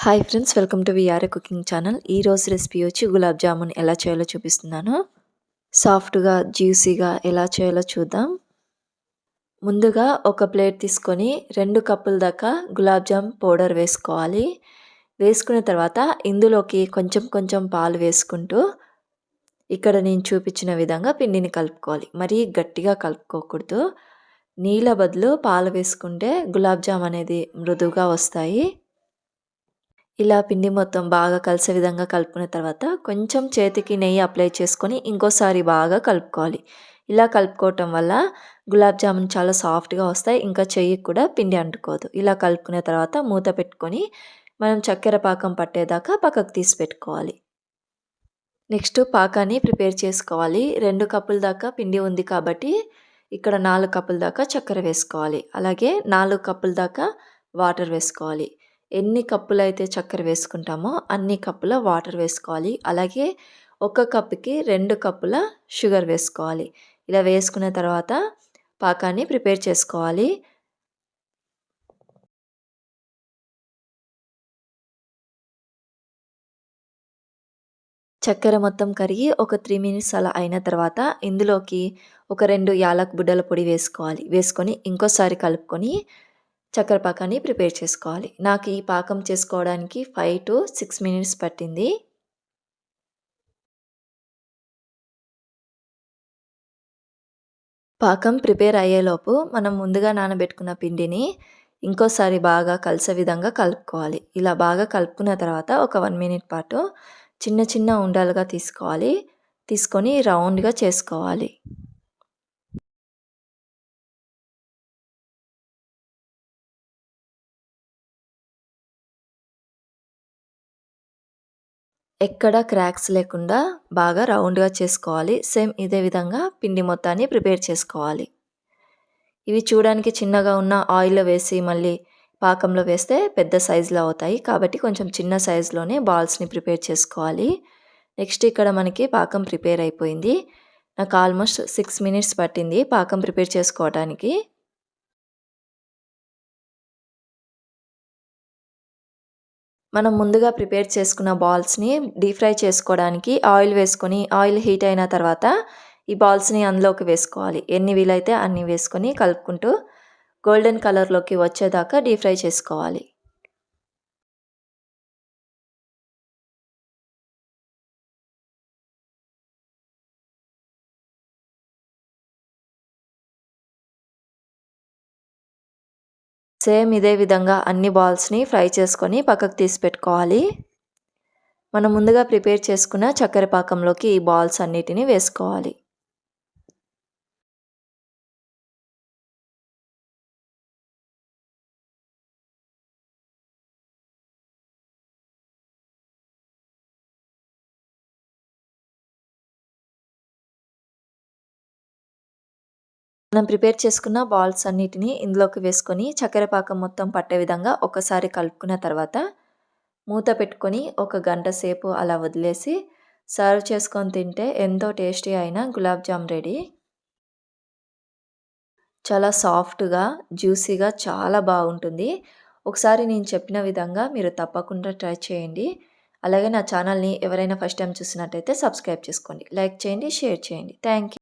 Hi friends, welcome to VRA cooking channel. ఈరోజు recipe వచ్చి గులాబ్ జామున్ ఎలా చేయాలో చూపిస్తున్నాను. సాఫ్ట్గా జ్యూసీగా ఎలా చేయాలో చూద్దాం. ముందుగా ఒక ప్లేట్ తీసుకొని 2 కప్పుల దాకా గులాబ్ జామ్ పౌడర్ వేసుకోవాలి. వేసుకున్న తర్వాత ఇందులోకి కొంచెం కొంచెం పాలు వేసుకుంటూ ఇక్కడ నేను చూపించిన విధంగా పిండిని కలుపుకోవాలి. మరీ గట్టిగా కలుపుకోకూడదు. నీళ్ళ బదులు పాలు వేసుకుంటే గులాబ్ జామ్ అనేది మృదువుగా వస్తాయి. ఇలా పిండి మొత్తం బాగా కలిసే విధంగా కలుపుకున్న తర్వాత కొంచెం చేతికి నెయ్యి అప్లై చేసుకొని ఇంకోసారి బాగా కలుపుకోవాలి. ఇలా కలుపుకోవటం వల్ల గులాబ్ జామున్ చాలా సాఫ్ట్గా వస్తాయి. ఇంకా చెయ్యికి కూడా పిండి అంటుకోదు. ఇలా కలుపుకున్న తర్వాత మూత పెట్టుకొని మనం చక్కెర పాకం పట్టేదాకా పక్కకు తీసి పెట్టుకోవాలి. నెక్స్ట్ పాకాన్ని ప్రిపేర్ చేసుకోవాలి. 2 కప్పుల దాకా పిండి ఉంది కాబట్టి ఇక్కడ 4 కప్పుల దాకా చక్కెర వేసుకోవాలి. అలాగే 4 కప్పుల దాకా వాటర్ వేసుకోవాలి. ఎన్ని కప్పులైతే చక్కెర వేసుకుంటామో అన్ని కప్పుల వాటర్ వేసుకోవాలి. అలాగే ఒక కప్పుకి 2 కప్పుల షుగర్ వేసుకోవాలి. ఇలా వేసుకున్న తర్వాత పాకాన్ని ప్రిపేర్ చేసుకోవాలి. చక్కెర మొత్తం కరిగి ఒక 3 మినిట్స్ అలా అయిన తర్వాత ఇందులోకి ఒక 2 యాలక్ బుడ్డల పొడి వేసుకోవాలి. వేసుకొని ఇంకోసారి కలుపుకొని చక్కెర పాకాన్ని ప్రిపేర్ చేసుకోవాలి. నాకు ఈ పాకం చేసుకోవడానికి 5 to 6 మినిట్స్ పట్టింది. పాకం ప్రిపేర్ అయ్యేలోపు మనం ముందుగా నానబెట్టుకున్న పిండిని ఇంకోసారి బాగా కలిసే విధంగా కలుపుకోవాలి. ఇలా బాగా కలుపుకున్న తర్వాత ఒక 1 మినిట్ పాటు చిన్న చిన్న ఉండలుగా తీసుకోవాలి. తీసుకొని రౌండ్గా చేసుకోవాలి. ఎక్కడ క్రాక్స్ లేకుండా బాగా రౌండ్గా చేసుకోవాలి. సేమ్ ఇదే విధంగా పిండి మొత్తాన్ని ప్రిపేర్ చేసుకోవాలి. ఇవి చూడడానికి చిన్నగా ఉన్న ఆయిల్లో వేసి మళ్ళీ పాకంలో వేస్తే పెద్ద సైజులో అవుతాయి. కాబట్టి కొంచెం చిన్న సైజులోనే బాల్స్ని ప్రిపేర్ చేసుకోవాలి. నెక్స్ట్ ఇక్కడ మనకి పాకం ప్రిపేర్ అయిపోయింది. నాకు ఆల్మోస్ట్ 6 మినిట్స్ పట్టింది పాకం ప్రిపేర్ చేసుకోవడానికి. మనం ముందుగా ప్రిపేర్ చేసుకున్న బాల్స్ని డీప్ ఫ్రై చేసుకోవడానికి ఆయిల్ వేసుకొని ఆయిల్ హీట్ అయిన తర్వాత ఈ బాల్స్ని అందులోకి వేసుకోవాలి. ఎన్ని వీలైతే అన్ని వేసుకొని కలుపుకుంటూ గోల్డెన్ కలర్లోకి వచ్చేదాకా డీప్ ఫ్రై చేసుకోవాలి. సేమ్ ఇదే విధంగా అన్ని బాల్స్ని ఫ్రై చేసుకొని పక్కకు తీసి పెట్టుకోవాలి. మనం ముందుగా ప్రిపేర్ చేసుకున్న చక్కెర పాకంలోకి ఈ బాల్స్ అన్నిటిని వేసుకోవాలి. మనం ప్రిపేర్ చేసుకున్న బాల్స్ అన్నిటిని ఇందులోకి వేసుకొని చక్కెర పాకం మొత్తం పట్టే విధంగా ఒకసారి కలుపుకున్న తర్వాత మూత పెట్టుకొని ఒక గంట సేపు అలా వదిలేసి సర్వ్ చేసుకొని తింటే ఎంతో టేస్టీ అయిన గులాబ్ జామ్ రెడీ. చాలా సాఫ్ట్గా జ్యూసీగా చాలా బాగుంటుంది. ఒకసారి నేను చెప్పిన విధంగా మీరు తప్పకుండా ట్రై చేయండి. అలాగే నా ఛానల్ని ఎవరైనా ఫస్ట్ టైం చూసినట్టయితే సబ్స్క్రైబ్ చేసుకోండి, లైక్ చేయండి, షేర్ చేయండి. Thank you.